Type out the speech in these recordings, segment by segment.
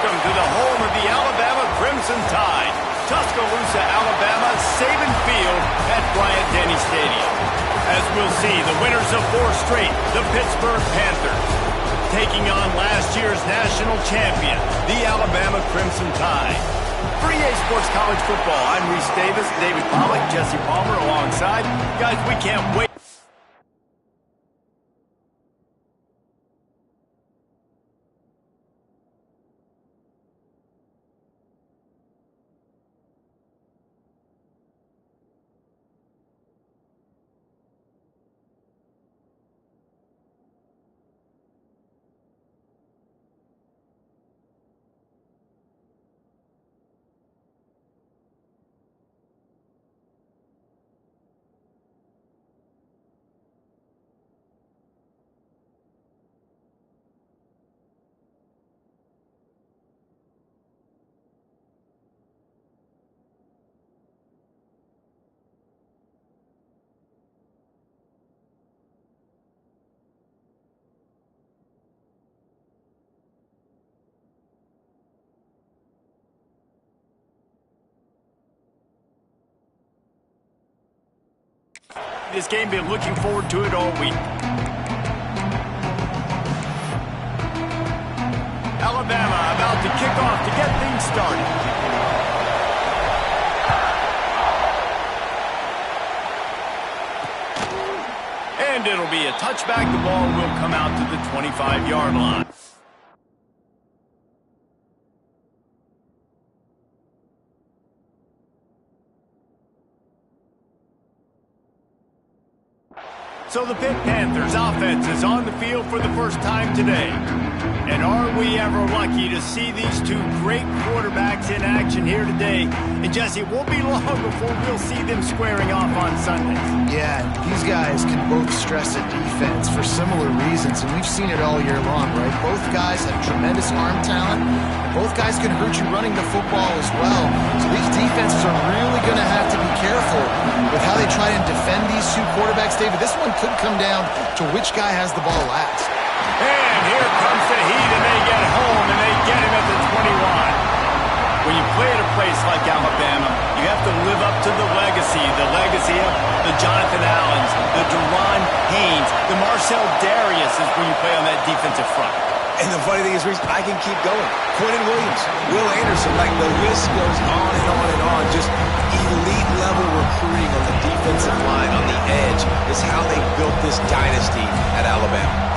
Welcome to the home of the Alabama Crimson Tide. Tuscaloosa, Alabama, Saban Field at Bryant-Denny Stadium. As we'll see, the winners of 4 straight, the Pittsburgh Panthers, taking on last year's national champion, the Alabama Crimson Tide. For EA Sports College Football, I'm Reese Davis, David Pollack, Jesse Palmer alongside. Guys, we can't wait. This game, been looking forward to it all week. Alabama about to kick off to get things started. And it'll be a touchback. The ball will come out to the 25-yard line. So the Pitt Panthers offense is on the field for the first time today. And are we ever lucky to see these two great quarterbacks in action here today. And Jesse, it won't be long before we'll see them squaring off on Sundays. Yeah, these guys can both stress a defense for similar reasons, and we've seen it all year long, right? Both guys have tremendous arm talent. Both guys can hurt you running the football as well. So these defenses are really going to have to be careful with how they try and defend these two quarterbacks. David, this one could come down to which guy has the ball last. And here comes the heat, and they get home, and they get him at the 21. When you play at a place like Alabama, you have to live up to the legacy of the Jonathan Allens, the Deron Haynes, the Marcel Darius is when you play on that defensive front. And the funny thing is, Reese, I can keep going. Quentin Williams, Will Anderson, like the list goes on and on and on. Just elite level recruiting on the defensive line, on the edge, is how they built this dynasty at Alabama.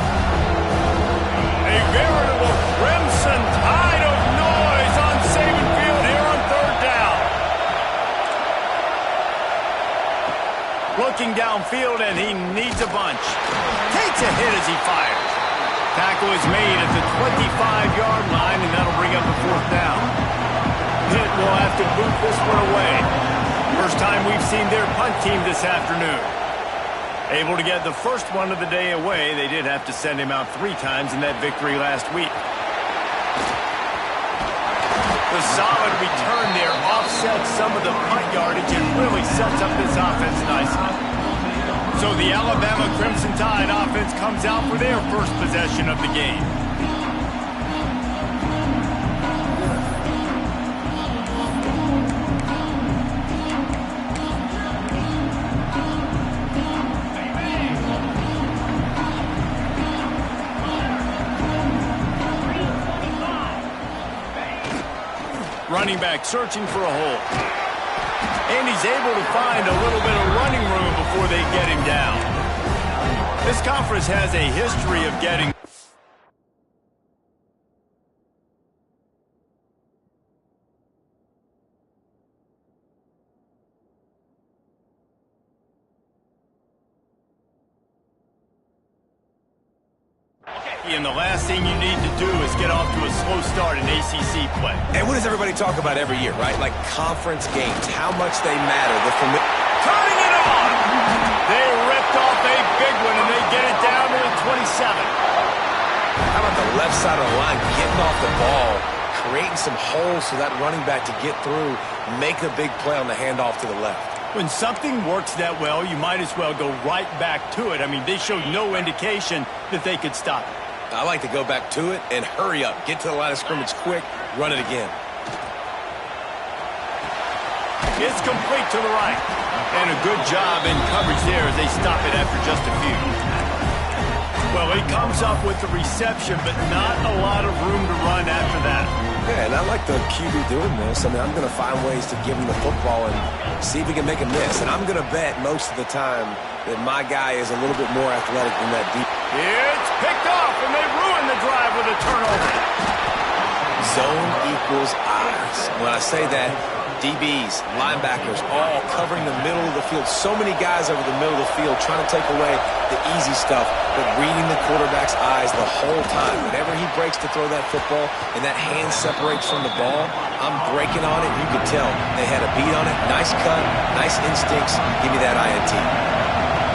A veritable crimson tide of noise on Saban Field here on 3rd down. Looking downfield, and he needs a bunch. Takes a hit as he fires. Tackle is made at the 25-yard line, and that'll bring up a 4th down. Pitt will have to boot this one away. First time we've seen their punt team this afternoon. Able to get the first one of the day away. They did have to send him out 3 times in that victory last week. The solid return there offsets some of the punt yardage and really sets up this offense nicely. So the Alabama Crimson Tide offense comes out for their first possession of the game. Running back searching for a hole. And he's able to find a little bit of running room before they get him down. This conference has a history of getting... And the last thing you need to do is get off to a slow start in ACC play. And what does everybody talk about every year, right? Like conference games, how much they matter. Turning it on! They ripped off a big one, and they get it down to the 27. How about the left side of the line getting off the ball, creating some holes for that running back to get through, make a big play on the handoff to the left. When something works that well, you might as well go right back to it. I mean, they showed no indication that they could stop it. I like to go back to it and hurry up. Get to the line of scrimmage quick, run it again. It's complete to the right. And a good job in coverage there as they stop it after just a few. Well, he comes up with the reception, but not a lot of room to run after that. Yeah, and I like the QB doing this. I mean, I'm going to find ways to give him the football and see if he can make a miss. And I'm going to bet most of the time that my guy is a little bit more athletic than that deep. It's picked off, and they ruin the drive with a turnover. Zone equals eyes. When I say that, DBs, linebackers, all covering the middle of the field. So many guys over the middle of the field trying to take away the easy stuff, but reading the quarterback's eyes the whole time. Whenever he breaks to throw that football and that hand separates from the ball, I'm breaking on it. You could tell they had a beat on it. Nice cut, nice instincts. Give me that INT.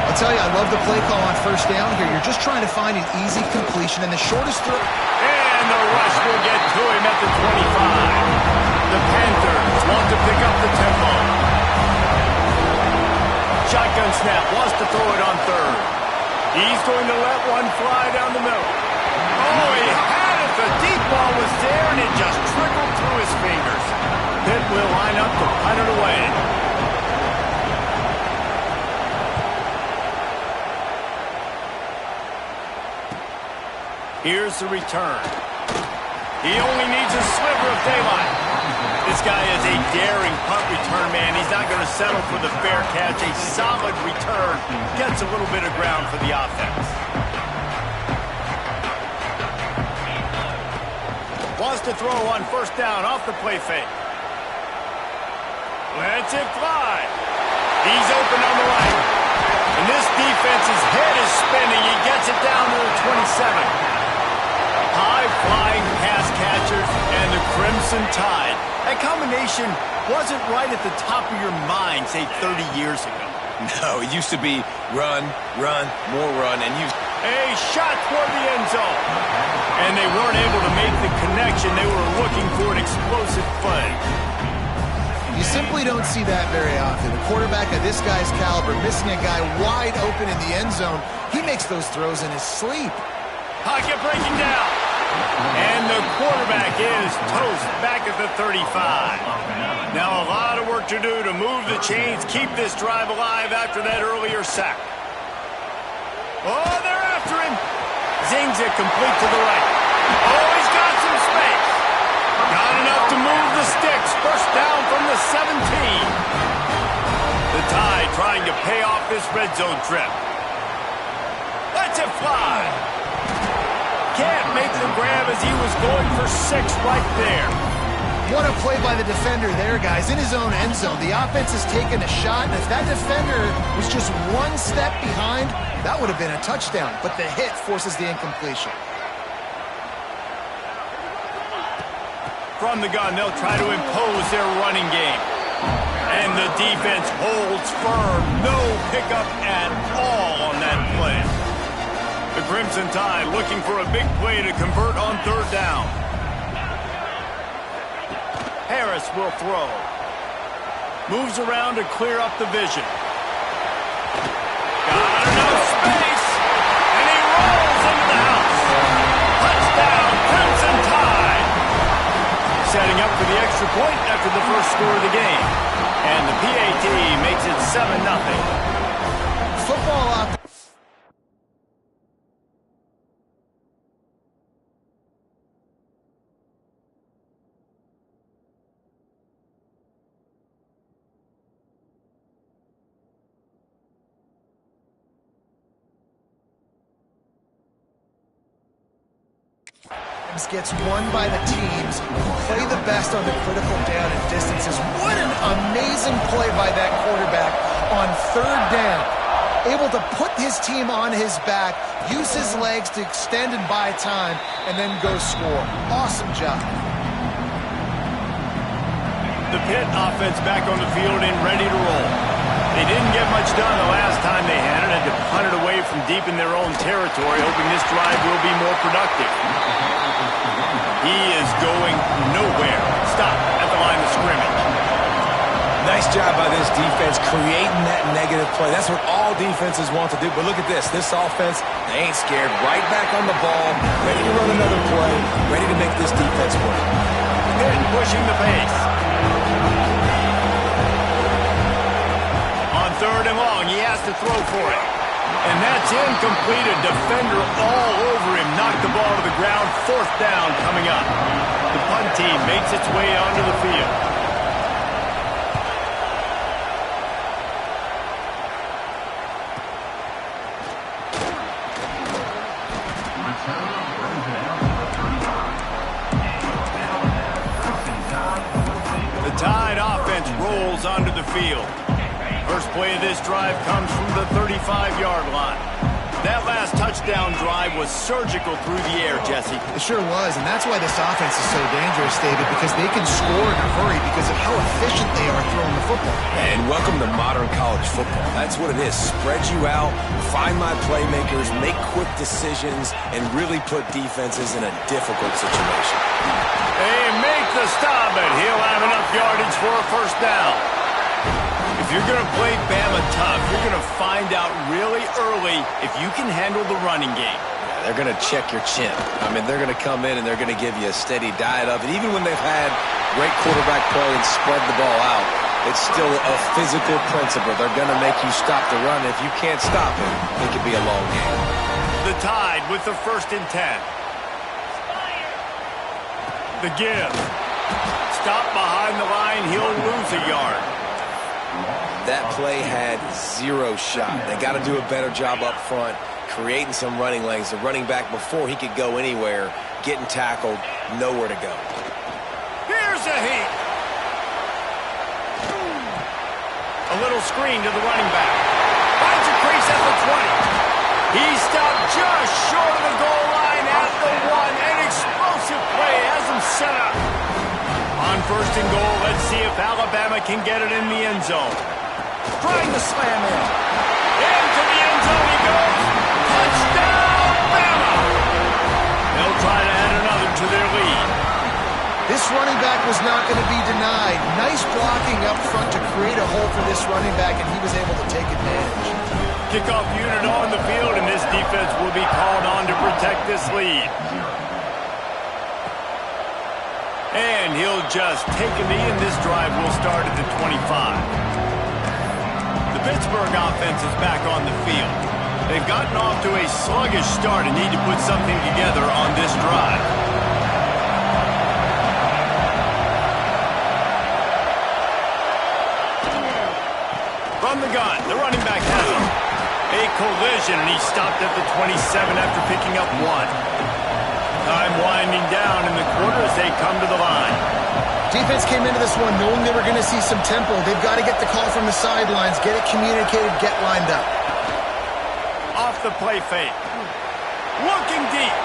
I'll tell you, I love the play call on first down here. You're just trying to find an easy completion and the shortest throw. And the rush will get to him at the 25. The Panthers want to pick up the tempo. Shotgun snap, wants to throw it on third. He's going to let one fly down the middle. Oh, he had it. The deep ball was there, and it just trickled through his fingers. Pitt will line up to punt it away. Here's the return. He only needs a sliver of daylight. This guy is a daring punt return man. He's not going to settle for the fair catch. A solid return. Gets a little bit of ground for the offense. Wants to throw on first down off the play fake. Lets it fly. He's open on the right. And this defense's head is spinning. He gets it down to the 27. High-flying pass catchers and the Crimson Tide. That combination wasn't right at the top of your mind, say, 30 years ago. No, it used to be run, run, more run, and you... A shot toward the end zone. And they weren't able to make the connection. They were looking for an explosive play. You simply don't see that very often. A quarterback of this guy's caliber missing a guy wide open in the end zone. He makes those throws in his sleep. Pocket breaking down. And the quarterback is toast back at the 35. Now a lot of work to do to move the chains, keep this drive alive after that earlier sack. Oh, they're after him. Zings it complete to the right. Oh, he's got some space. Not enough to move the sticks. First down from the 17. The Tide trying to pay off this red zone trip. Lets it fly. Can't make the grab as he was going for 6 right there. What a play by the defender there, guys. In his own end zone, the offense has taken a shot, and if that defender was just one step behind, that would have been a touchdown. But the hit forces the incompletion. From the gun, they'll try to impose their running game. And the defense holds firm. No pickup at all on that play. The Crimson Tide looking for a big play to convert on third down. Harris will throw. Moves around to clear up the vision. Got enough space. And he rolls into the house. Touchdown, Crimson Tide. Setting up for the extra point after the first score of the game. And the PAT makes it 7-0. Football offense. Gets won by the teams who play the best on the critical down and distances. What an amazing play by that quarterback on third down. Able to put his team on his back, use his legs to extend and buy time, and then go score. Awesome job. The Pitt offense back on the field and ready to roll. They didn't get much done the last time they had it. Had to punt it away from deep in their own territory, hoping this drive will be more productive. He is going nowhere. Stop at the line of scrimmage. Nice job by this defense creating that negative play. That's what all defenses want to do. But look at this. This offense, they ain't scared. Right back on the ball, ready to run another play, ready to make this defense work. Good, pushing the pace. On 3rd and long, he has to throw for it. And that's incomplete. A defender all over him. Knocked the ball to the ground. 4th down coming up. The punt team makes its way onto the field. The Tide offense rolls onto the field. First play of this drive comes from the 35-yard line. That last touchdown drive was surgical through the air, Jesse. It sure was, and that's why this offense is so dangerous, David, because they can score in a hurry because of how efficient they are throwing the football. And welcome to modern college football. That's what it is. Spread you out, find my playmakers, make quick decisions, and really put defenses in a difficult situation. They make the stop, and he'll have enough yardage for a 1st down. If you're going to play Bama tough, you're going to find out really early if you can handle the running game. Yeah, they're going to check your chin. I mean, they're going to come in and they're going to give you a steady diet of it. Even when they've had great quarterback play and spread the ball out, it's still a physical principle. They're going to make you stop the run. If you can't stop it, it could be a long game. The Tide with the 1st and 10. The give. Stop behind the line. He'll lose a yard. That play had 0 shot. They got to do a better job up front, creating some running lanes. The running back, before he could go anywhere, getting tackled, nowhere to go. Here's a heat. A little screen to the running back. Finds a crease at the 20. He stopped just short of the goal line at the 1. An explosive play has him set up. On 1st and goal, let's see if Alabama can get it in the end zone. Trying to slam in. Into the end zone he goes. Touchdown, Bama! They'll try to add another to their lead. This running back was not going to be denied. Nice blocking up front to create a hole for this running back, and he was able to take advantage. Kickoff unit on the field, and this defense will be called on to protect this lead. And he'll just take a knee, and this drive will start at the 25. The Pittsburgh offense is back on the field. They've gotten off to a sluggish start and need to put something together on this drive. From the gun, the running back has him. A collision, and he stopped at the 27 after picking up 1. Time winding down in the quarter as they come to the line. Defense came into this one knowing they were going to see some tempo. They've got to get the call from the sidelines, get it communicated, get lined up. Off the play fake. Looking deep.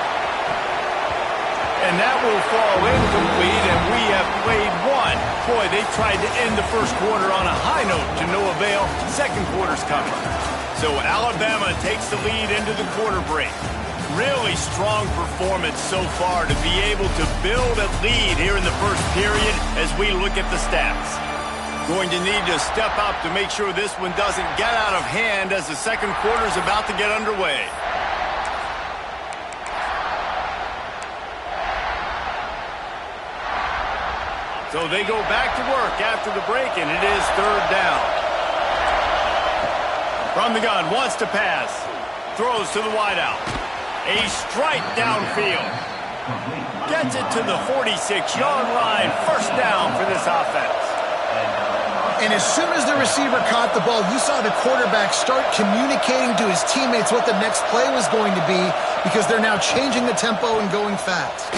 And that will fall incomplete, and we have played 1. Boy, they tried to end the 1st quarter on a high note to no avail. 2nd quarter's coming. So Alabama takes the lead into the quarter break. Really strong performance so far to be able to build a lead here in the 1st period as we look at the stats. Going to need to step up to make sure this one doesn't get out of hand as the 2nd quarter is about to get underway. So they go back to work after the break, and it is 3rd down. From the gun, wants to pass. Throws to the wideout. A strike downfield. Gets it to the 46-yard line. 1st down for this offense. And as soon as the receiver caught the ball, you saw the quarterback start communicating to his teammates what the next play was going to be because they're now changing the tempo and going fast.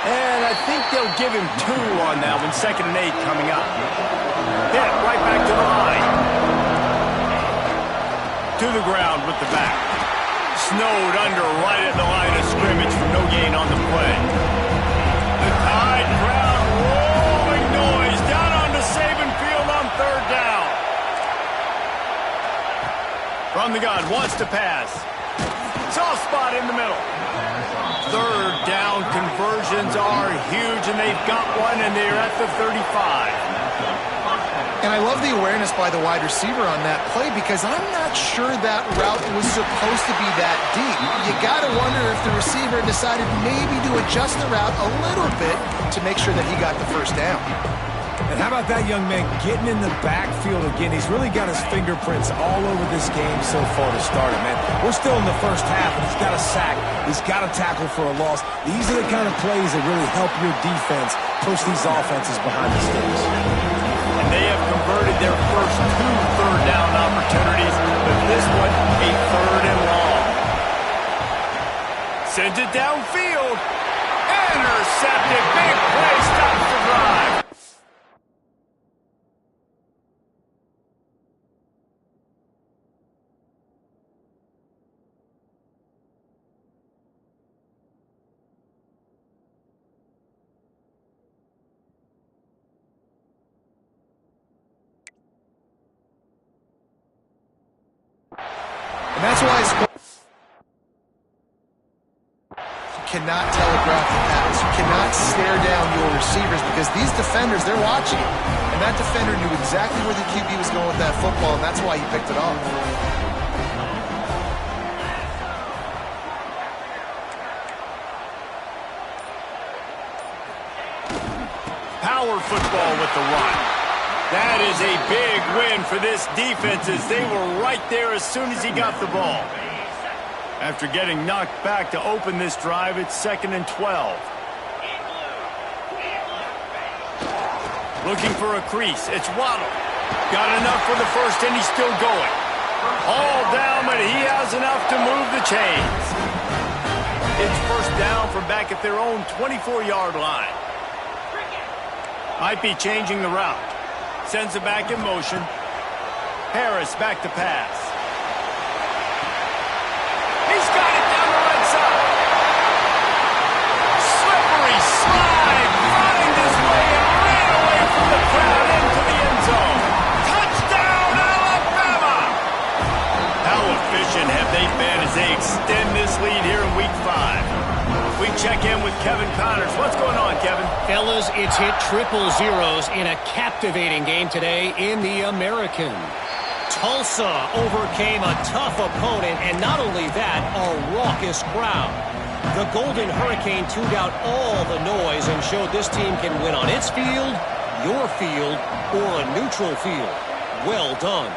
And I think they'll give him 2 on that one. 2nd and 8 coming up. Hit right back to the line. To the ground with the back. Snowed under right at the line of scrimmage for no gain on the play. The Tide crowd rolling noise down onto Saban Field on 3rd down. From the gun, wants to pass. Soft spot in the middle. 3rd down conversions are huge, and they've got one, and they're at the 35. And I love the awareness by the wide receiver on that play because I'm not sure that route was supposed to be that deep. You got to wonder if the receiver decided maybe to adjust the route a little bit to make sure that he got the first down. And how about that young man getting in the backfield again? He's really got his fingerprints all over this game so far to start it, man. We're still in the first half, and he's got a sack. He's got a tackle for a loss. These are the kind of plays that really help your defense push these offenses behind the sticks. And they have converted their first 2 third down opportunities, but this one a 3rd and long. Sends it downfield. Intercepted. Big play. Stops the drive. That's why you cannot telegraph the pass. You cannot stare down your receivers because these defenders, they're watching it. And that defender knew exactly where the QB was going with that football, and that's why he picked it off. Power football with the run. That is a big win for this defense as they were right there as soon as he got the ball. After getting knocked back to open this drive, it's 2nd and 12. Looking for a crease. It's Waddle. Got enough for the first, and he's still going. All down, but he has enough to move the chains. It's first down from back at their own 24-yard line. Might be changing the route. Sends it back in motion. Harris back to pass. He's got it down the right side. Slippery slide. Find his way and ran away from the crowd into the end zone. Touchdown, Alabama! How efficient have they been as they extend this lead here in Week 5? We check in with Kevin Connors. What's going on, Kevin? Fellas, it's hit triple zeros in a captivating game today in the American. Tulsa overcame a tough opponent, and not only that, a raucous crowd. The Golden Hurricane tuned out all the noise and showed this team can win on its field, your field, or a neutral field. Well done.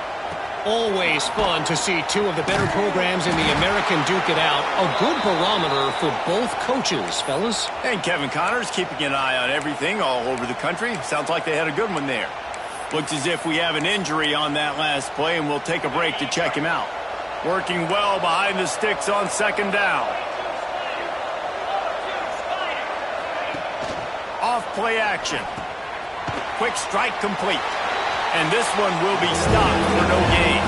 Always fun to see 2 of the better programs in the American duke it out. A good barometer for both coaches, fellas. And Kevin Connors keeping an eye on everything all over the country. Sounds like they had a good one there. Looks as if we have an injury on that last play, and we'll take a break to check him out. Working well behind the sticks on 2nd down. Off play action. Quick strike complete. And this one will be stopped for no gain.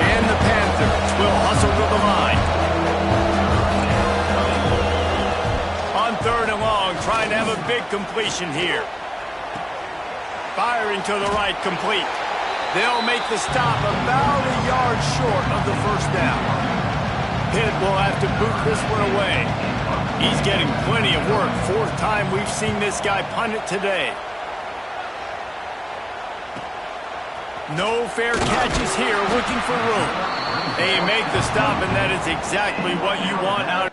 And the Panthers will hustle to the line. On 3rd and long, trying to have a big completion here. Firing to the right, complete. They'll make the stop about a yard short of the first down. Pitt will have to boot this one away. He's getting plenty of work. 4th time we've seen this guy punt it today. No fair catches here, looking for room. They make the stop, and that is exactly what you want out of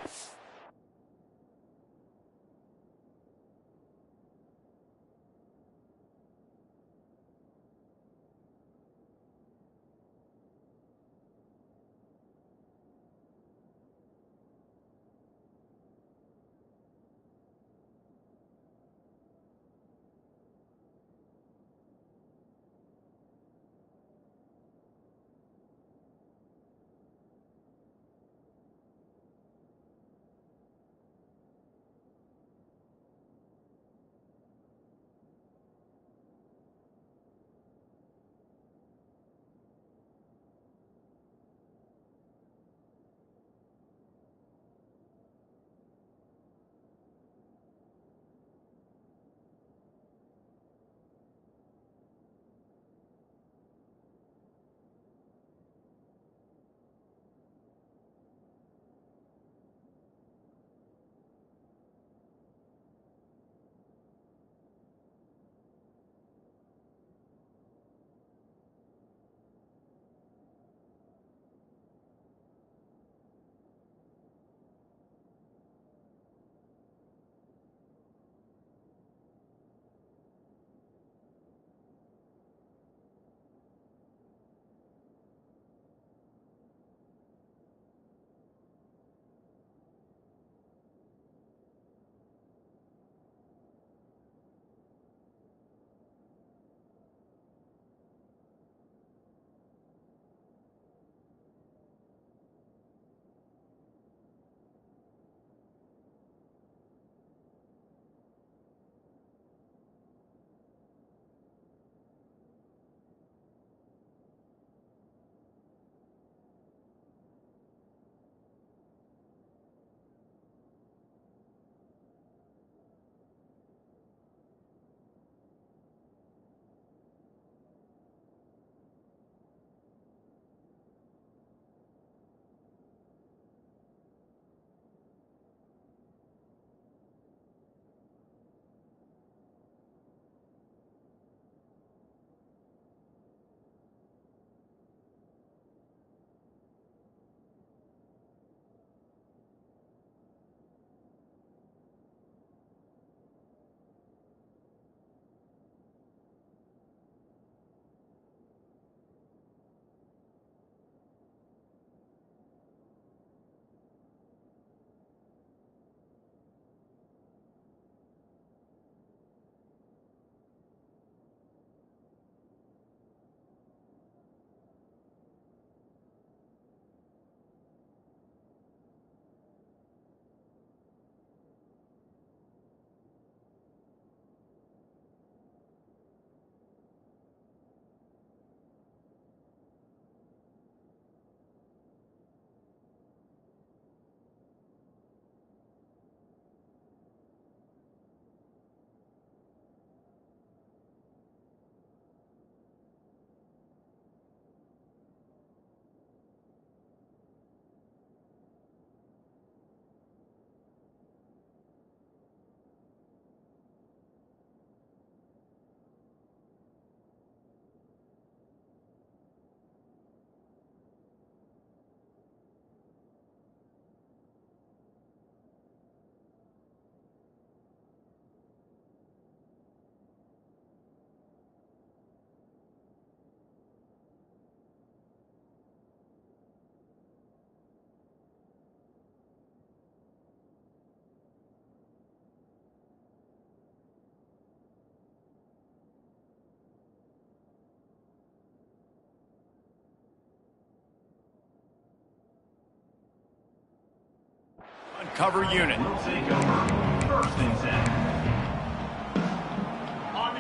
cover unit.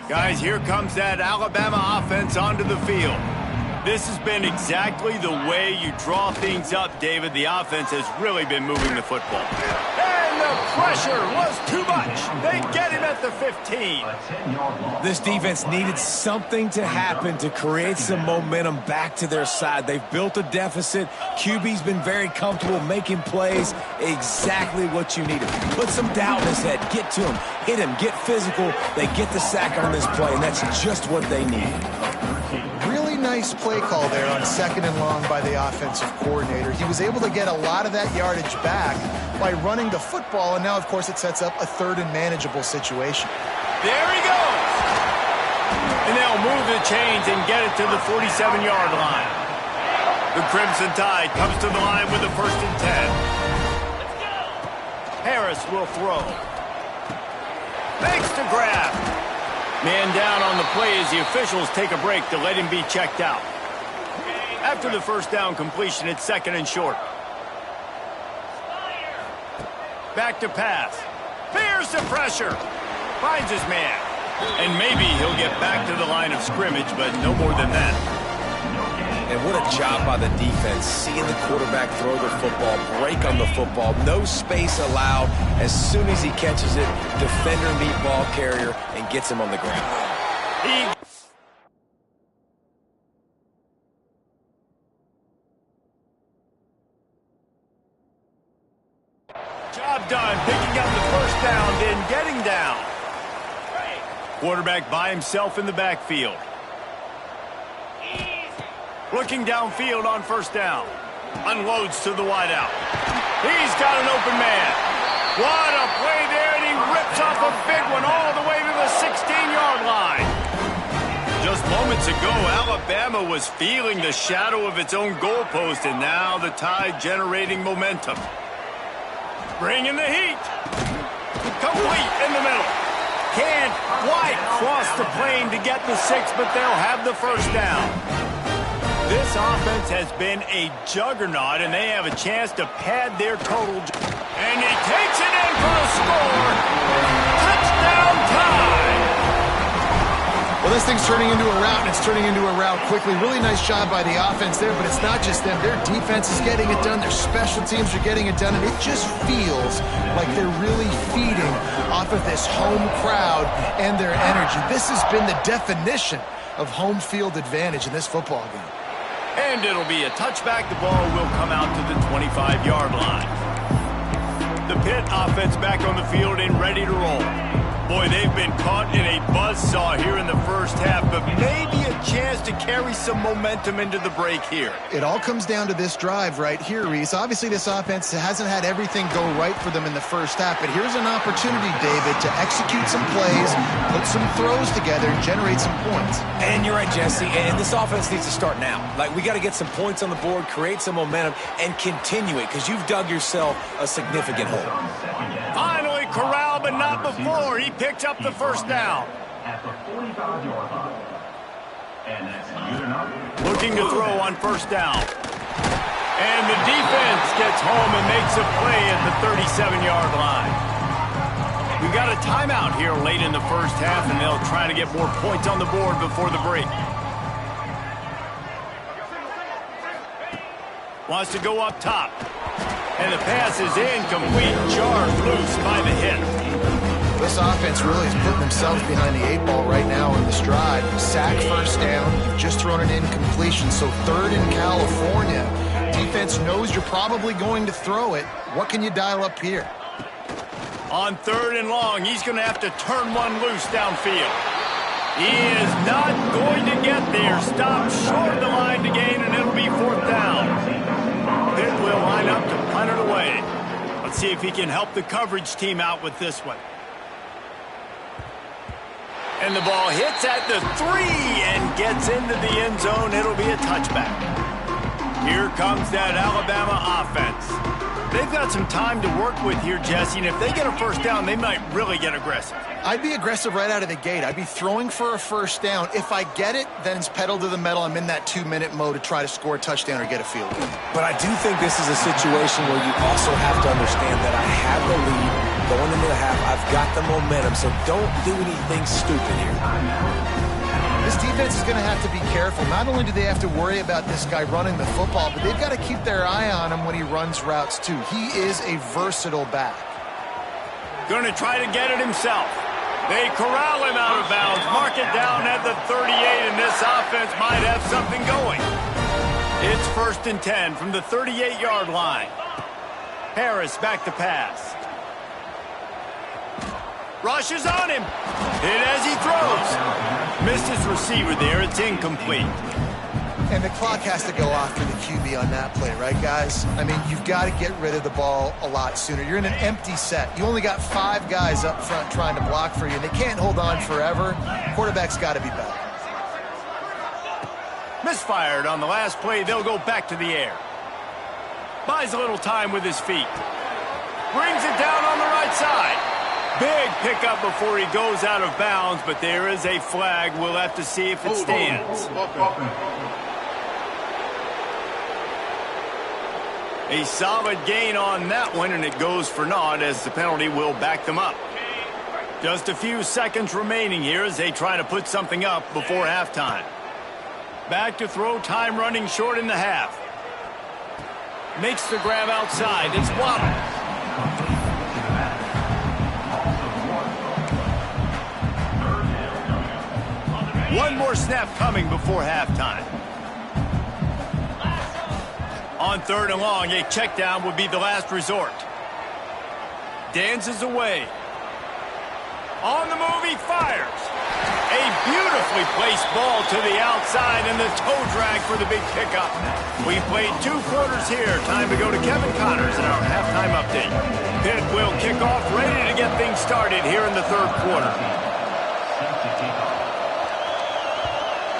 Guys, here comes that Alabama offense onto the field. This has been exactly the way you draw things up, David. The offense has really been moving the football. And the pressure was too much. They get him at the 15. This defense needed something to happen to create some momentum back to their side. They've built a deficit. QB's been very comfortable making plays. Exactly what you needed. Put some doubt in his head. Get to him. Hit him. Get physical. They get the sack on this play, and that's just what they need. Really nice play call there on 2nd and long by the offensive coordinator. He was able to get a lot of that yardage back by running the football, and now, of course, it sets up a 3rd and manageable situation. There he goes. And they'll move the chains and get it to the 47-yard line. The Crimson Tide comes to the line with a 1st and 10. Harris will throw. Makes the grab. Man down on the play as the officials take a break to let him be checked out. After the 1st down completion, it's 2nd and short. Back to pass. Fears the pressure. Finds his man. And maybe he'll get back to the line of scrimmage, but no more than that. And what a job by the defense, seeing the quarterback throw the football, break on the football, no space allowed. As soon as he catches it, defender meet ball carrier and gets him on the ground. Job done, picking up the 1st down, then getting down. Quarterback by himself in the backfield. Looking downfield on 1st down. Unloads to the wideout. He's got an open man. What a play there, and he rips off a big one all the way to the 16-yard line. Just moments ago, Alabama was feeling the shadow of its own goalpost, and now the Tide generating momentum. Bringing the heat. Complete in the middle. Can't quite cross the plane to get the 6, but they'll have the 1st down. This offense has been a juggernaut, and they have a chance to pad their total. And he takes it in for a score. Touchdown Tide! Well, this thing's turning into a rout, and it's turning into a rout quickly. Really nice job by the offense there, but it's not just them. Their defense is getting it done. Their special teams are getting it done, and it just feels like they're really feeding off of this home crowd and their energy. This has been the definition of home field advantage in this football game. And it'll be a touchback. The ball will come out to the 25-yard line. The Pitt offense back on the field and ready to roll. Boy, they've been caught in a buzzsaw here in the 1st half, but maybe a chance to carry some momentum into the break here. It all comes down to this drive right here, Reese. Obviously, this offense hasn't had everything go right for them in the 1st half, but here's an opportunity, David, to execute some plays, put some throws together, and generate some points. And you're right, Jesse, and this offense needs to start now. Like, we got to get some points on the board, create some momentum, and continue it, because you've dug yourself a significant hole. Finally corralled, but not before. He picks up the 1st down. Looking to throw on 1st down. And the defense gets home and makes a play at the 37-yard line. We got a timeout here late in the 1st half, and they'll try to get more points on the board before the break. Wants to go up top. And the pass is incomplete. Jarred loose by the hit. This offense really is putting themselves behind the 8 ball right now on this drive. Sack 1st down. You've just thrown an incompletion, so 3rd in California. Defense knows you're probably going to throw it. What can you dial up here? On 3rd and long, he's going to have to turn one loose downfield. He is not going to get there. Stopped short of the line to gain, and it'll be 4th down. Pitt will line up to punt it away. Let's see if he can help the coverage team out with this one. And the ball hits at the 3 and gets into the end zone. It'll be a touchback. Here comes that Alabama offense. They've got some time to work with here, Jesse, and if they get a first down, they might really get aggressive. I'd be aggressive right out of the gate. I'd be throwing for a first down. If I get it, then it's pedal to the metal. I'm in that 2-minute mode to try to score a touchdown or get a field goal. But I do think this is a situation where you also have to understand that I have the lead going into the half. I've got the momentum, so don't do anything stupid here. This defense is going to have to be careful. Not only do they have to worry about this guy running the football, but they've got to keep their eye on him when he runs routes too. He is a versatile back. Going to try to get it himself. They corral him out of bounds, mark it down at the 38, and this offense might have something going. It's 1st and 10 from the 38-yard line. Harris back to pass. Rushes on him. Hit as he throws. Missed his receiver there. It's incomplete. And the clock has to go off for the QB on that play, right, guys? I mean, you've got to get rid of the ball a lot sooner. You're in an empty set. You only got 5 guys up front trying to block for you, and they can't hold on forever. Quarterback's got to be better. Misfired on the last play. They'll go back to the air. Buys a little time with his feet. Brings it down on the right side. Big pickup before he goes out of bounds, but there is a flag. We'll have to see if it stands. A solid gain on that one, and it goes for naught as the penalty will back them up. Just a few seconds remaining here as they try to put something up before halftime. Back to throw, time running short in the half. Makes the grab outside. It's Waddle. One more snap coming before halftime. On 3rd and long, a check down would be the last resort. Dances away. On the move, he fires. A beautifully placed ball to the outside and the toe drag for the big pickup. We played 2 quarters here. Time to go to Kevin Connors in our halftime update. Pitt will kick off, ready to get things started here in the 3rd quarter.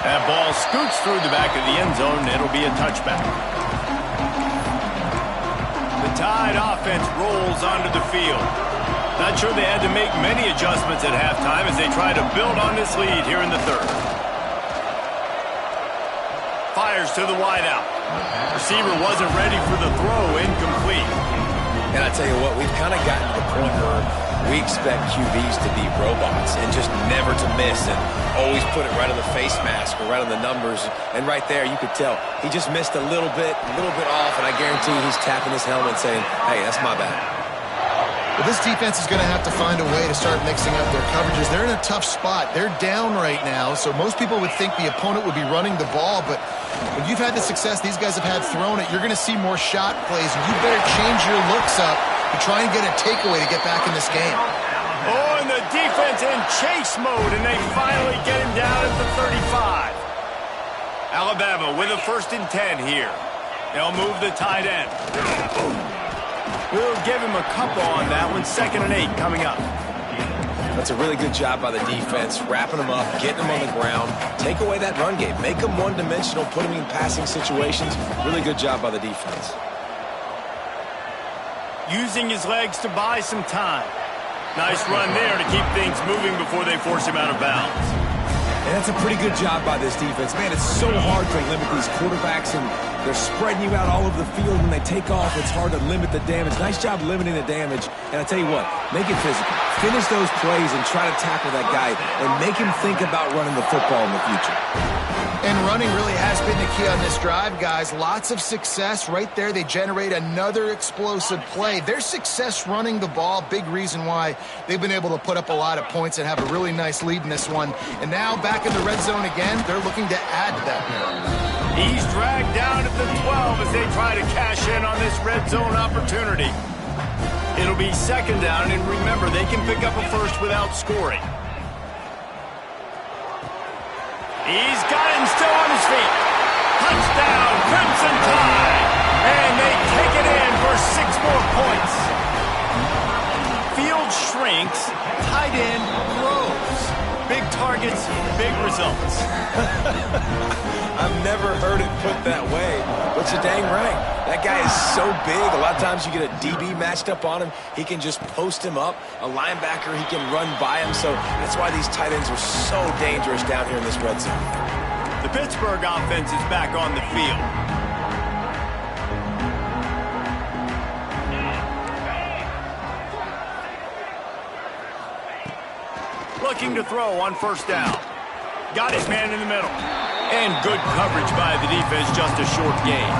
That ball scoots through the back of the end zone, and it'll be a touchback. The Tide offense rolls onto the field. Not sure they had to make many adjustments at halftime as they try to build on this lead here in the 3rd. Fires to the wideout. Receiver wasn't ready for the throw, incomplete. And I tell you what, we've kind of gotten to the point where we expect QBs to be robots and just never to miss and always put it right on the face mask or right on the numbers. And right there, you could tell he just missed a little bit off, and I guarantee he's tapping his helmet saying, hey, that's my bad. Well, this defense is going to have to find a way to start mixing up their coverages. They're in a tough spot. They're down right now, so most people would think the opponent would be running the ball, but when you've had the success these guys have had throwing it, you're going to see more shot plays, and you better change your looks up and try and get a takeaway to get back in this game. Oh, and the defense in chase mode, and they finally get him down at the 35. Alabama with a 1st and 10 here. They'll move the tight end. We'll give him a couple on that one. 2nd and 8 coming up. That's a really good job by the defense, wrapping them up, getting them on the ground. Take away that run game. Make them one-dimensional, put them in passing situations. Really good job by the defense. Using his legs to buy some time. Nice run there to keep things moving before they force him out of bounds. And that's a pretty good job by this defense. Man, it's so hard to limit these quarterbacks, and they're spreading you out all over the field. When they take off, it's hard to limit the damage. Nice job limiting the damage. And I tell you what, make it physical. Finish those plays and try to tackle that guy and make him think about running the football in the future. And running really has been the key on this drive, guys. Lots of success right there. They generate another explosive play. Their success running the ball, big reason why they've been able to put up a lot of points and have a really nice lead in this one. And now back in the red zone again, they're looking to add to that. He's dragged down at the 12 as they try to cash in on this red zone opportunity. It'll be 2nd down, and remember, they can pick up a first without scoring. He's got it and still on his feet. Touchdown, Crimson Tide. And they take it in for 6 more points. Field shrinks, tight end grows. Big targets, big results. I've never heard it put that way, but you're dang right. That guy is so big. A lot of times you get a DB matched up on him. He can just post him up. A linebacker, he can run by him. So that's why these tight ends are so dangerous down here in this red zone. The Pittsburgh offense is back on the field. Looking to throw on first down. Got his man in the middle. And good coverage by the defense, just a short gain.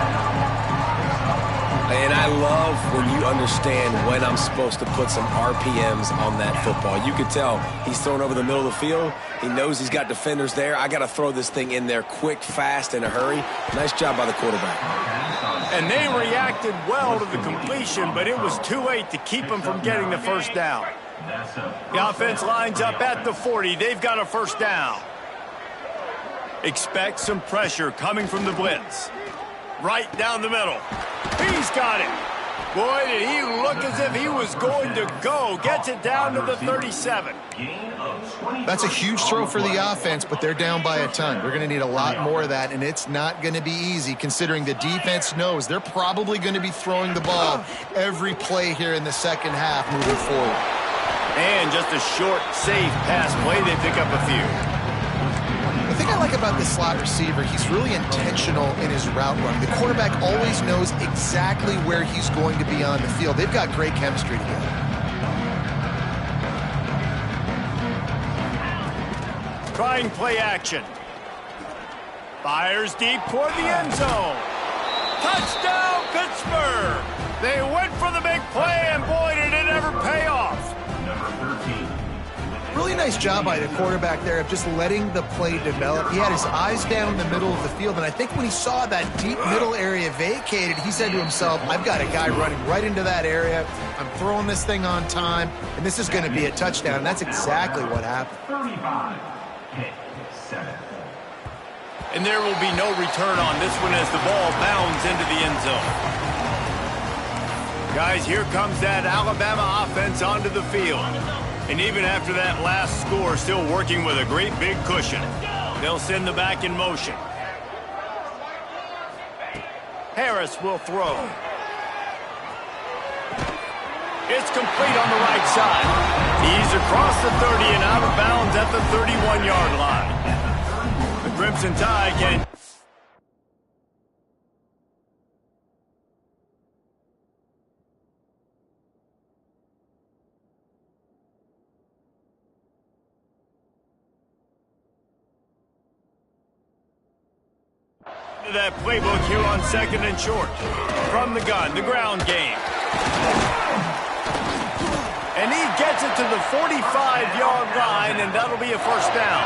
And I love when you understand when I'm supposed to put some RPMs on that football. You could tell he's thrown over the middle of the field. He knows he's got defenders there. I got to throw this thing in there quick, fast, in a hurry. Nice job by the quarterback. And they reacted well to the completion, but it was too late to keep him from getting the first down. The offense lines up at the 40. They've got a first down. Expect some pressure coming from the blitz. Right down the middle. He's got it. Boy, did he look as if he was going to go. Gets it down to the 37. That's a huge throw for the offense, but they're down by a ton. They're going to need a lot more of that, and it's not going to be easy considering the defense knows they're probably going to be throwing the ball every play here in the second half moving forward. And just a short, safe pass play. They pick up a few. The thing I like about this slot receiver, he's really intentional in his route run. The quarterback always knows exactly where he's going to be on the field. They've got great chemistry together. Trying play action. Fires deep toward the end zone. Touchdown, Pittsburgh! They went for the big play, and boy, did it ever pay off. Really nice job by the quarterback there of just letting the play develop. He had his eyes down in the middle of the field, and I think when he saw that deep middle area vacated, he said to himself, I've got a guy running right into that area. I'm throwing this thing on time, and this is going to be a touchdown. And that's exactly what happened. And there will be no return on this one as the ball bounds into the end zone. Guys, here comes that Alabama offense onto the field. And even after that last score, still working with a great big cushion. They'll send the back in motion. Harris will throw. It's complete on the right side. He's across the 30 and out of bounds at the 31-yard line. The Crimson Tide can... that playbook here on second and short. From the gun, the ground game. And he gets it to the 45-yard line, and that'll be a first down.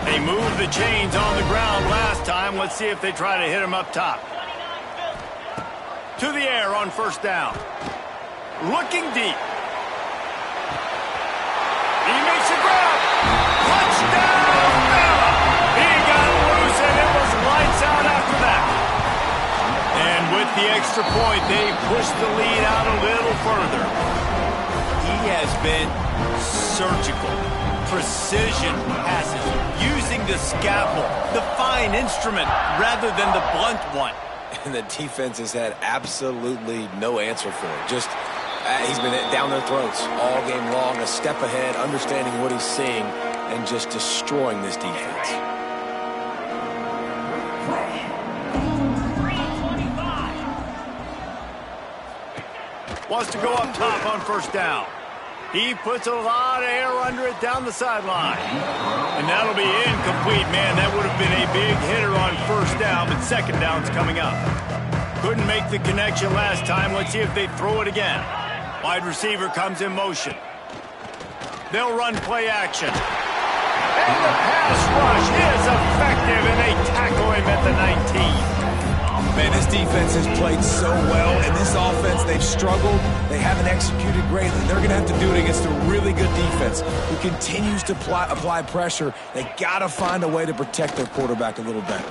They moved the chains on the ground last time. Let's see if they try to hit him up top. To the air on first down. Looking deep. He makes a grab. Touchdown, Bama! He got loose, and it was lights out after that. And with the extra point, they pushed the lead out a little further. He has been surgical. Precision passes, using the scalpel, the fine instrument, rather than the blunt one. And the defense has had absolutely no answer for it. Just, he's been down their throats all game long, a step ahead, understanding what he's seeing, and just destroying this defense. Wants to go up top on first down. He puts a lot of air under it down the sideline. And that'll be incomplete, man. That would have been a big hitter on first down, but second down's coming up. Couldn't make the connection last time. Let's see if they throw it again. Wide receiver comes in motion. They'll run play action. And the pass rush is effective, and they tackle him at the 19. Man, this defense has played so well, and this offense, they've struggled. They haven't executed greatly. They're going to have to do it against a really good defense who continues to apply pressure. They got to find a way to protect their quarterback a little better.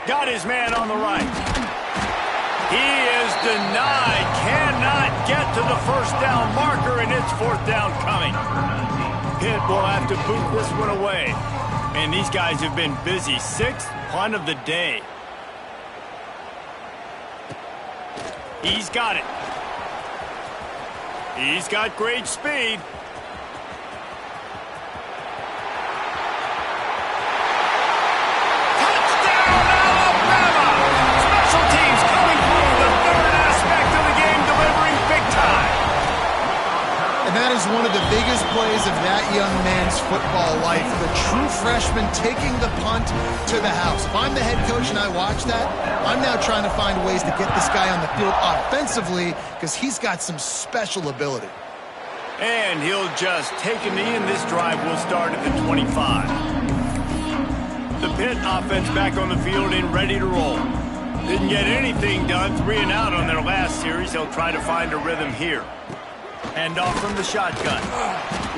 Got his man on the right. He is denied. Cannot get to the first down marker, and it's fourth down coming. Pitt will have to boot this one away. And these guys have been busy. 6th punt of the day. He's got it. He's got great speed. Touchdown, Alabama! Special teams coming through the third aspect of the game, delivering big time. And that is one of the biggest plays of that young man's football life. The true freshman taking the punt to the house. If I'm the head coach and I watch that, I'm now trying to find ways to get this guy on the field offensively because he's got some special ability. And he'll just take a knee, and this drive will start at the 25. The Pitt offense back on the field and ready to roll. Didn't get anything done, 3 and out on their last series. They'll try to find a rhythm here. Hand off from the shotgun.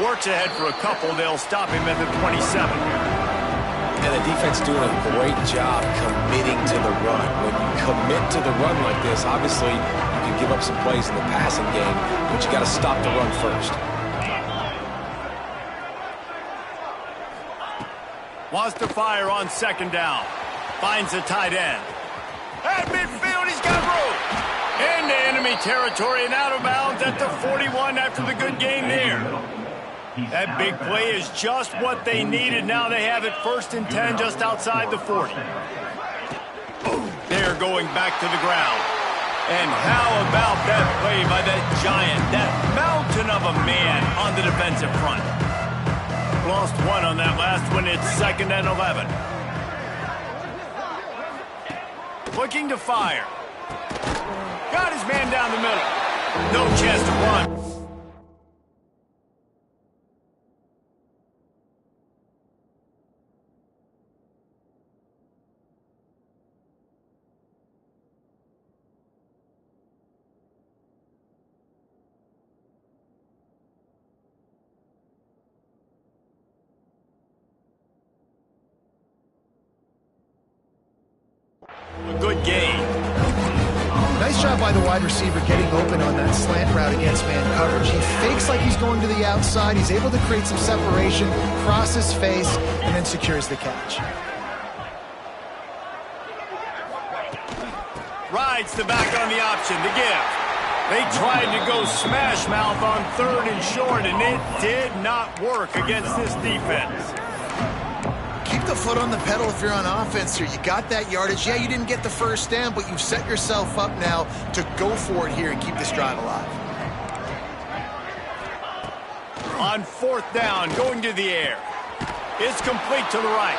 Works ahead for a couple. They'll stop him at the 27. And the defense doing a great job committing to the run. When you commit to the run like this, obviously you can give up some plays in the passing game, but you got to stop the run first. Wants to fire on 2nd down. Finds the tight end. At midfield, he's got room. Into enemy territory and out of bounds at the 41 after the good game there. That big play is just what they needed. Now they have it 1st and 10 just outside the 40. They're going back to the ground. And how about that play by that giant, that mountain of a man on the defensive front? Lost 1 on that last one. It's 2nd and 11. Looking to fire. Got his man down the middle. No chance to run. A good game. Nice job by the wide receiver getting open on that slant route against man coverage. He fakes like he's going to the outside. He's able to create some separation, cross his face, and then secures the catch. Rides the back on the option to give. They tried to go smash mouth on 3rd and short, and it did not work against this defense. Keep the foot on the pedal if you're on offense here. You got that yardage. Yeah, you didn't get the 1st down, but you've set yourself up now to go for it here and keep this drive alive. On 4th down, going to the air. It's complete to the right.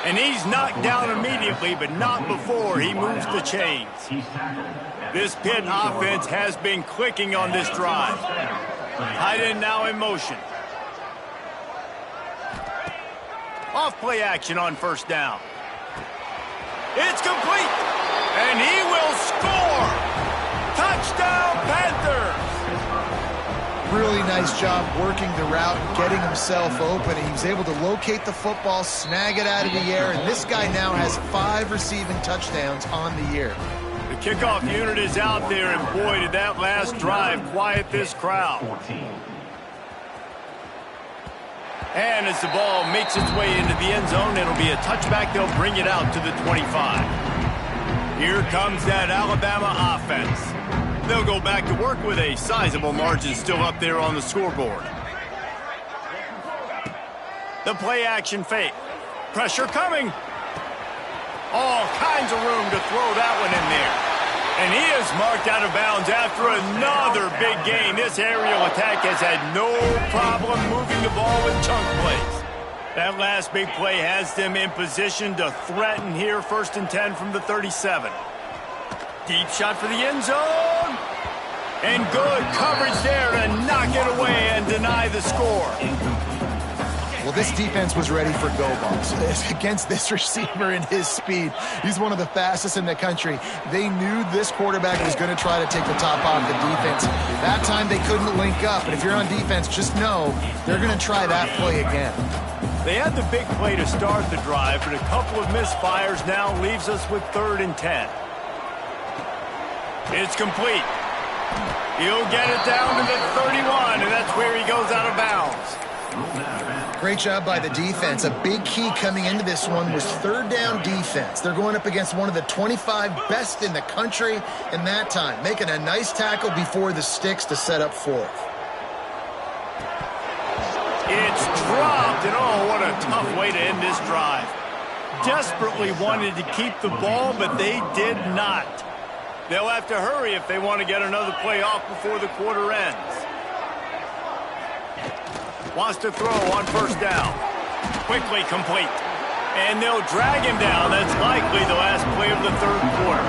And he's knocked down immediately, but not before he moves the chains. This Pitt offense has been clicking on this drive. Tight end now in motion. Off play action on 1st down. It's complete. And he will score. Touchdown, Panthers. Really nice job working the route and getting himself open. He was able to locate the football, snag it out of the air, and this guy now has 5 receiving touchdowns on the year. The kickoff unit is out there, and boy, did that last drive quiet this crowd. And as the ball makes its way into the end zone, it'll be a touchback. They'll bring it out to the 25. Here comes that Alabama offense. They'll go back to work with a sizable margin still up there on the scoreboard. The play action fake. Pressure coming. All kinds of room to throw that one in there. And he is marked out of bounds after another big gain. This aerial attack has had no problem moving the ball with chunk plays. That last big play has them in position to threaten here. 1st and 10 from the 37. Deep shot for the end zone. And good coverage there to knock it away and deny the score. Well, this defense was ready for go balls against this receiver and his speed. He's one of the fastest in the country. They knew this quarterback was going to try to take the top off the defense. That time they couldn't link up, but if you're on defense, just know they're going to try that play again. They had the big play to start the drive, but a couple of misfires now leaves us with 3rd and 10. It's complete. He'll get it down to the 31, and that's where he goes out of bounds. Great job by the defense. A big key coming into this one was third down defense. They're going up against one of the 25 best in the country in that time, making a nice tackle before the sticks to set up fourth. It's dropped, and oh, what a tough way to end this drive. Desperately wanted to keep the ball, but they did not. They'll have to hurry if they want to get another play off before the quarter ends. Wants to throw on first down. Quickly complete. And they'll drag him down. That's likely the last play of the third quarter.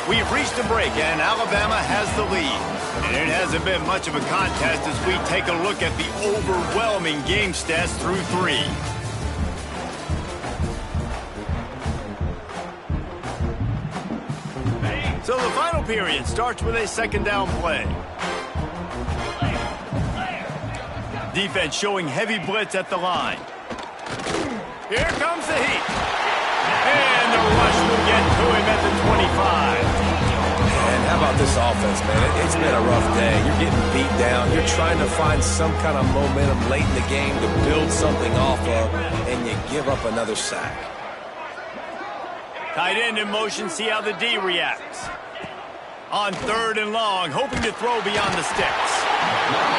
We've reached a break, and Alabama has the lead. And it hasn't been much of a contest as we take a look at the overwhelming game stats through 3. So the final period starts with a second down play. Defense showing heavy blitz at the line. Here comes the heat. And the rush will get to him at the 25. Man, how about this offense, man? It's been a rough day. You're getting beat down. You're trying to find some kind of momentum late in the game to build something off of, and you give up another sack. Tight end in motion, see how the D reacts. On third and long, hoping to throw beyond the sticks.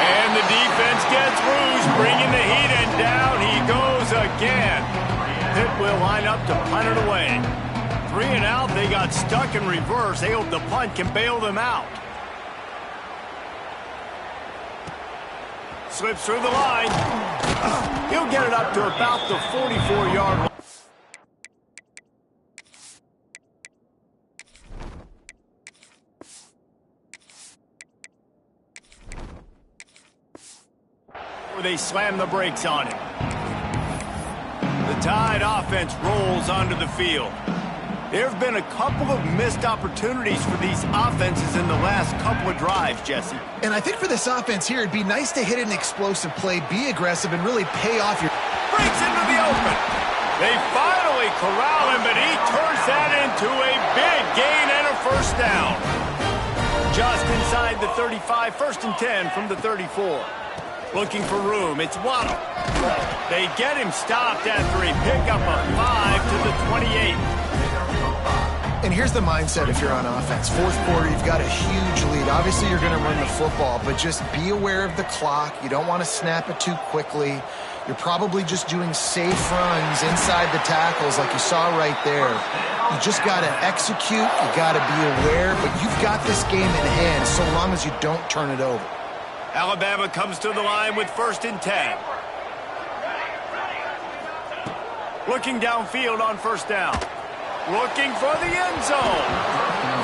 And the defense gets bruised, bringing the heat, and down he goes again. Pitt will line up to punt it away. 3 and out, they got stuck in reverse. They hope the punt can bail them out. Slips through the line. He'll get it up to about the 44-yard line. They slam the brakes on him. The Tide offense rolls onto the field. There have been a couple of missed opportunities for these offenses in the last couple of drives, Jesse. And I think for this offense here, it'd be nice to hit an explosive play, be aggressive, and really pay off your... Breaks into the open. They finally corral him, but he turns that into a big gain and a first down. Just inside the 35, 1st and 10 from the 34. Looking for room, it's Waddle. They get him stopped after he picked up a 5 to the 28. And here's the mindset if you're on offense. Fourth quarter, you've got a huge lead. Obviously, you're going to run the football, but just be aware of the clock. You don't want to snap it too quickly. You're probably just doing safe runs inside the tackles like you saw right there. You just got to execute. You got to be aware, but you've got this game in hand so long as you don't turn it over. Alabama comes to the line with 1st and 10. Looking downfield on first down. Looking for the end zone.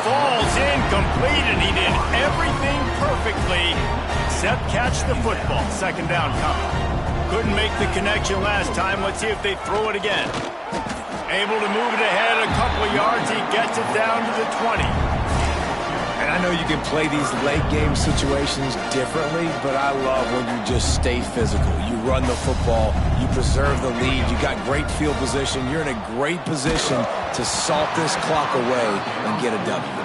Falls incomplete, and he did everything perfectly except catch the football. Second down coming. Couldn't make the connection last time. Let's see if they throw it again. Able to move it ahead a couple of yards. He gets it down to the 20. And I know you can play these late game situations differently, but I love when you just stay physical. You run the football, you preserve the lead, you got great field position, you're in a great position to salt this clock away and get a W.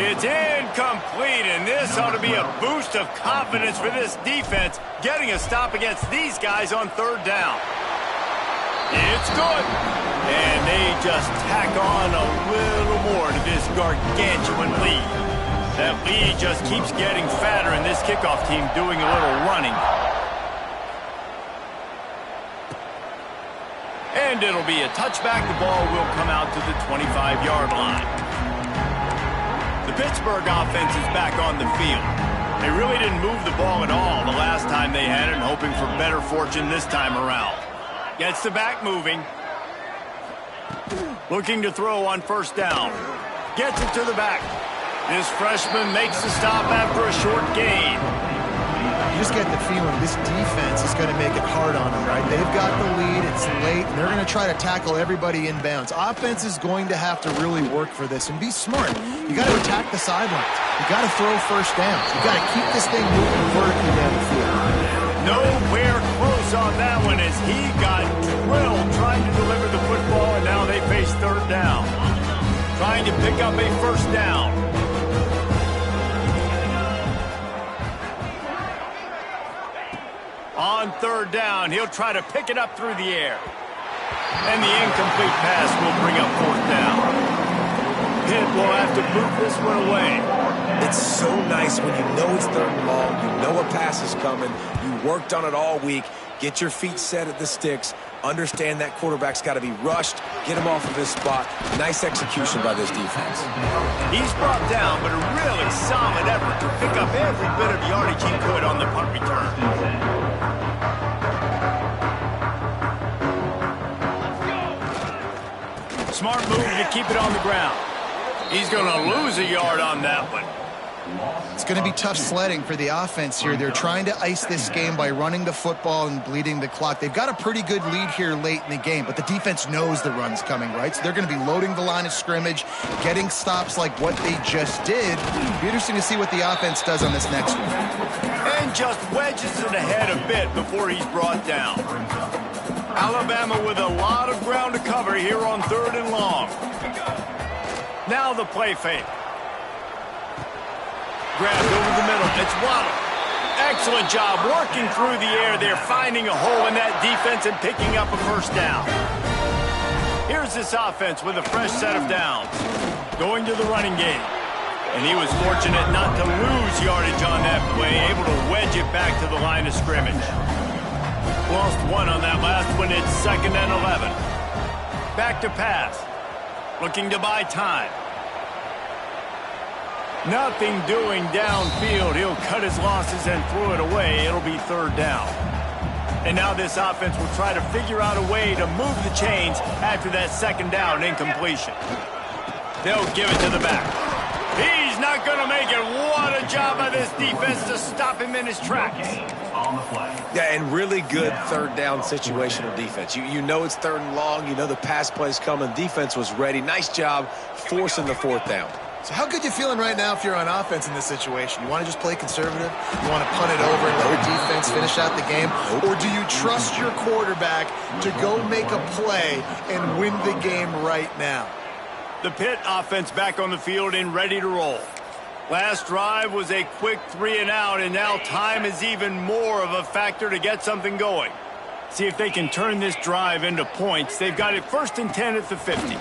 It's incomplete, and this ought to be a boost of confidence for this defense, getting a stop against these guys on third down. It's good. And they just tack on a little more to this gargantuan lead. That lead just keeps getting fatter, and this kickoff team doing a little running. And it'll be a touchback. The ball will come out to the 25-yard line. The Pittsburgh offense is back on the field. They really didn't move the ball at all the last time they had it, hoping for better fortune this time around. Gets the back moving. Looking to throw on first down. Gets it to the back. This freshman makes the stop after a short gain. You just get the feeling this defense is going to make it hard on them, right? They've got the lead. It's late. And they're going to try to tackle everybody inbounds. Offense is going to have to really work for this and be smart. You got to attack the sidelines. You got to throw first downs. You got to keep this thing moving vertically down the field. Nowhere close on that one as he got drilled trying to deliver the football, and now they face third down. Trying trying to pick up a first down. On third down, he'll try to pick it up through the air. And the incomplete pass will bring up fourth down. Pitt will have to move this one away. It's so nice when you know it's third and long, you know a pass is coming, you worked on it all week, get your feet set at the sticks, understand that quarterback's got to be rushed, get him off of his spot. Nice execution by this defense. He's brought down, but a really solid effort to pick up every bit of yardage he could on the punt return. Smart move to keep it on the ground. He's going to lose a yard on that one. It's going to be tough sledding for the offense here. They're trying to ice this game by running the football and bleeding the clock. They've got a pretty good lead here late in the game, but the defense knows the run's coming, right? So they're going to be loading the line of scrimmage, getting stops like what they just did. It'll be interesting to see what the offense does on this next one. And just wedges it ahead a bit before he's brought down. Alabama with a lot of ground to cover here on third and long. Now the play fake. Grabbed over the middle. It's Waddle. Excellent job working through the air there, finding a hole in that defense and picking up a first down. Here's this offense with a fresh set of downs. Going to the running game. And he was fortunate not to lose yardage on that play, able to wedge it back to the line of scrimmage. Lost one on that last one. It's 2nd and 11. Back to pass. Looking to buy time. Nothing doing downfield. He'll cut his losses and throw it away. It'll be third down. And now this offense will try to figure out a way to move the chains after that second down incompletion. They'll give it to the back. He's not going to make it. What a job by this defense to stop him in his tracks. Yeah, and really good third down situational defense. You know it's third and long. You know the pass play's coming. Defense was ready. Nice job forcing the fourth down. So how good you feeling right now if you're on offense in this situation? You want to just play conservative? You want to punt it over and let your defense finish out the game? Or do you trust your quarterback to go make a play and win the game right now? The Pitt offense back on the field and ready to roll. Last drive was a quick 3 and out, and now time is even more of a factor to get something going. See if they can turn this drive into points. They've got it 1st and 10 at the 50.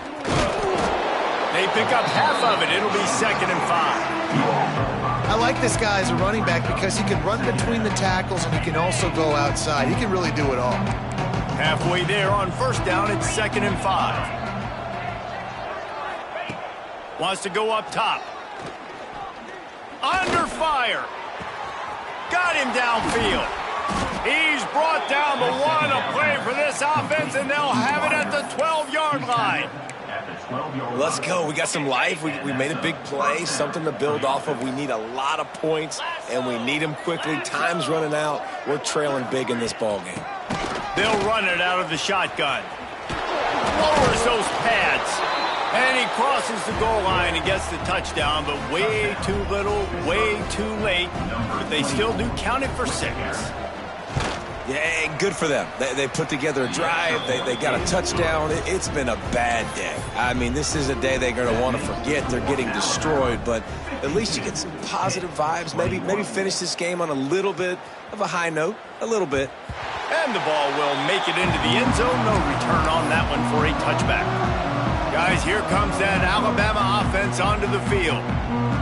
They pick up half of it. It'll be 2nd and 5. I like this guy as a running back because he can run between the tackles and he can also go outside. He can really do it all. Halfway there on first down, it's 2nd and 5. Wants to go up top. Under fire. Got him downfield. He's brought down the one. A play for this offense, and they'll have it at the 12-yard line. Let's go. We got some life. We made a big play, something to build off of. We need a lot of points, and we need them quickly. Time's running out. We're trailing big in this ball game. They'll run it out of the shotgun. Lowers those pads. And he crosses the goal line and gets the touchdown, but way too little, way too late. But they still do count it for 6. Yeah, good for them. They put together a drive. They got a touchdown. It's been a bad day. I mean, this is a day they're going to want to forget. They're getting destroyed, but at least you get some positive vibes. Maybe finish this game on a little bit of a high note, a little bit. And the ball will make it into the end zone. No return on that one for a touchback. Guys, here comes that Alabama offense onto the field.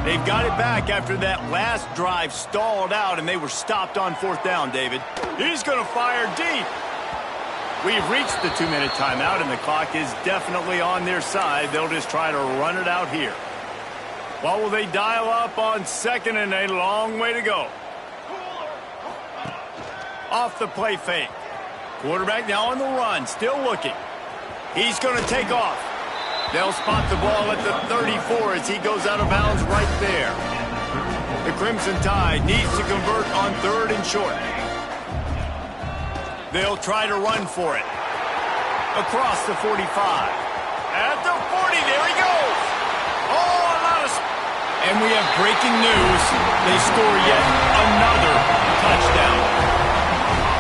They've got it back after that last drive stalled out, and they were stopped on 4th down, David. He's going to fire deep. We've reached the 2-minute timeout, and the clock is definitely on their side. They'll just try to run it out here. What will they dial up on 2nd and a long way to go? Off the play fake. Quarterback now on the run, still looking. He's going to take off. They'll spot the ball at the 34 as he goes out of bounds right there. The Crimson Tide needs to convert on 3rd and short. They'll try to run for it. Across the 45. At the 40, there he goes. Oh, a lot of... And we have breaking news. They score yet another touchdown.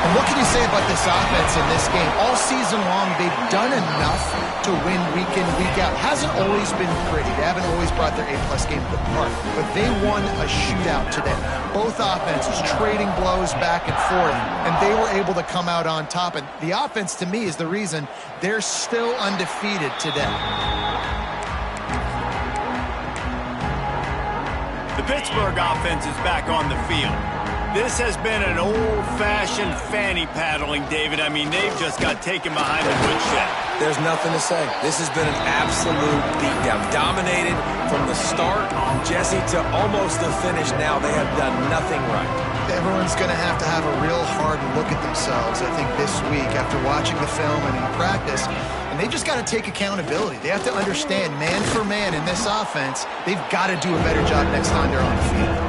And what can you say about this offense in this game? All season long, they've done enough to win week in, week out. Hasn't always been pretty. They haven't always brought their A-plus game to the park, but they won a shootout today. Both offenses trading blows back and forth, and they were able to come out on top. And the offense, to me, is the reason they're still undefeated today. The Pittsburgh offense is back on the field. This has been an old-fashioned fanny paddling, David. I mean, they've just got taken behind the woodshed. There's nothing to say. This has been an absolute beatdown. Dominated from the start, Jesse, to almost the finish now. They have done nothing right. Everyone's going to have a real hard look at themselves, I think, this week after watching the film and in practice. And they just got to take accountability. They have to understand, man for man in this offense, they've got to do a better job next time they're on the field.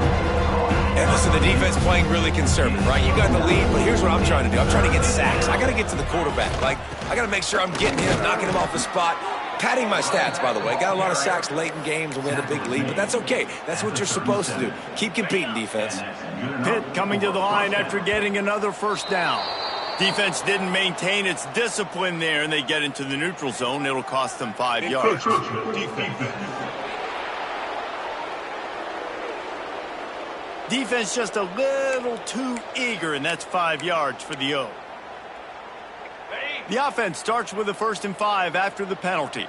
And listen, the defense playing really conservative, right? You got the lead, but here's what I'm trying to do. I'm trying to get sacks. I got to get to the quarterback. Like, I got to make sure I'm getting him, knocking him off the spot. Padding my stats, by the way. Got a lot of sacks late in games when we had a big lead, but that's okay. That's what you're supposed to do. Keep competing, defense. Pitt coming to the line after getting another first down. Defense didn't maintain its discipline there, and they get into the neutral zone. It'll cost them 5 yards. Defense just a little too eager, and that's 5 yards for the O. The offense starts with a 1st and 5 after the penalty.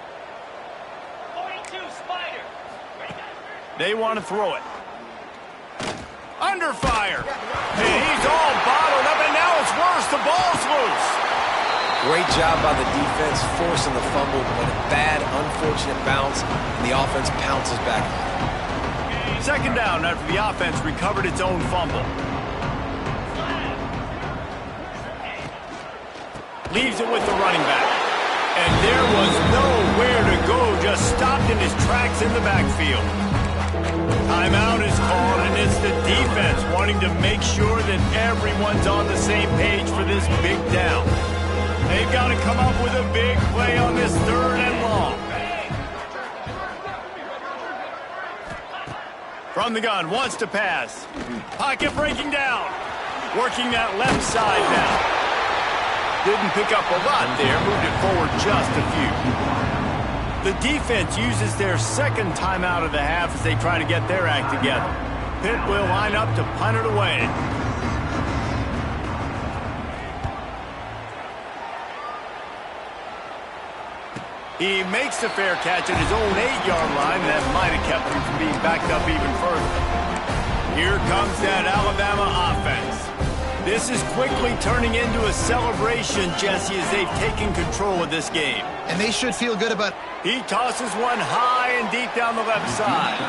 42 Spider. They want to throw it. Under fire. And he's all bottled up, and now it's worse. The ball's loose. Great job by the defense, forcing the fumble, but a bad, unfortunate bounce, and the offense pounces back. 2nd down after the offense recovered its own fumble. Leaves it with the running back. And there was nowhere to go, just stopped in his tracks in the backfield. Timeout is called, and it's the defense wanting to make sure that everyone's on the same page for this big down. They've got to come up with a big play on this 3rd and long. From the gun, wants to pass. Pocket breaking down. Working that left side now. Didn't pick up a lot there, moved it forward just a few. The defense uses their 2nd timeout of the half as they try to get their act together. Pitt will line up to punt it away. He makes the fair catch at his own 8-yard line. That might have kept him from being backed up even further. Here comes that Alabama offense. This is quickly turning into a celebration, Jesse, as they've taken control of this game. And they should feel good about it. He tosses one high and deep down the left side.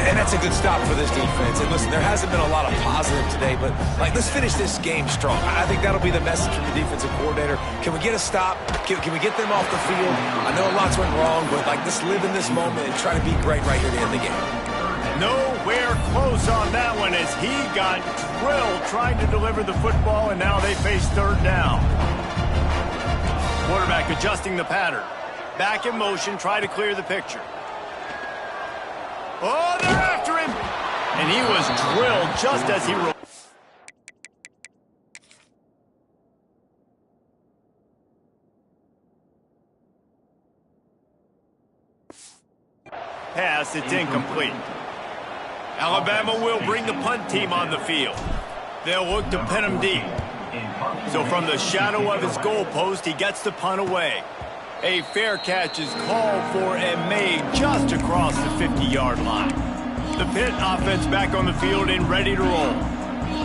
And that's a good stop for this defense. And listen, there hasn't been a lot of positive today, but let's finish this game strong. I think that'll be the message from the defensive coordinator. Can we get a stop? Can we get them off the field? I know lots went wrong, but let's live in this moment and try to be great right here to end the game. Nowhere close on that one as he got drilled trying to deliver the football, and now they face 3rd down. Quarterback adjusting the pattern. Back in motion, try to clear the picture. Oh, they're after him! And he was drilled just as he rolled. Pass, it's incomplete. Alabama will bring the punt team on the field. They'll look to pin him deep. So from the shadow of his goalpost, he gets the punt away. A fair catch is called for and made just across the 50-yard line. The Pitt offense back on the field and ready to roll.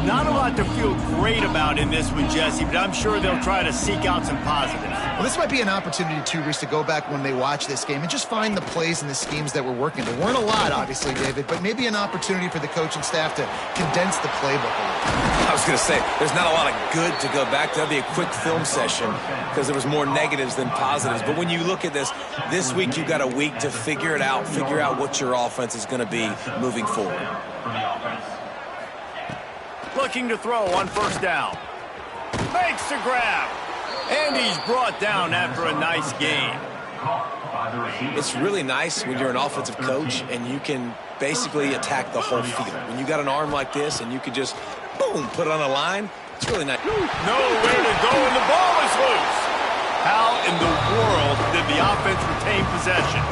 Not a lot to feel great about in this one, Jesse, but I'm sure they'll try to seek out some positives. Well, this might be an opportunity, too, Reese, to go back when they watch this game and just find the plays and the schemes that were working. There weren't a lot, obviously, David, but maybe an opportunity for the coaching staff to condense the playbook a little. I was going to say, there's not a lot of good to go back to. That'd be a quick film session because there was more negatives than positives. But when you look at this week you've got a week to figure it out, figure out what your offense is going to be moving forward. Looking to throw on 1st down. Makes the grab. And he's brought down after a nice gain. It's really nice when you're an offensive coach and you can basically attack the whole field. When you got an arm like this and you can just, boom, put it on the line, It's really nice. Nowhere to go, and the ball is loose. How in the world did the offense retain possession?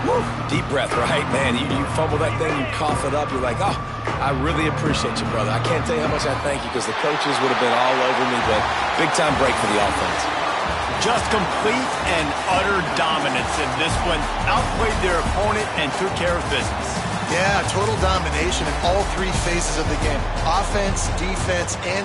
Woo. Deep breath, right? Man, you fumble that thing, you cough it up, you're like, oh, I really appreciate you, brother. I can't tell you how much I thank you because the coaches would have been all over me, but big-time break for the offense. Just complete and utter dominance in this one. Outplayed their opponent and took care of business. Yeah, total domination in all three phases of the game. Offense, defense, and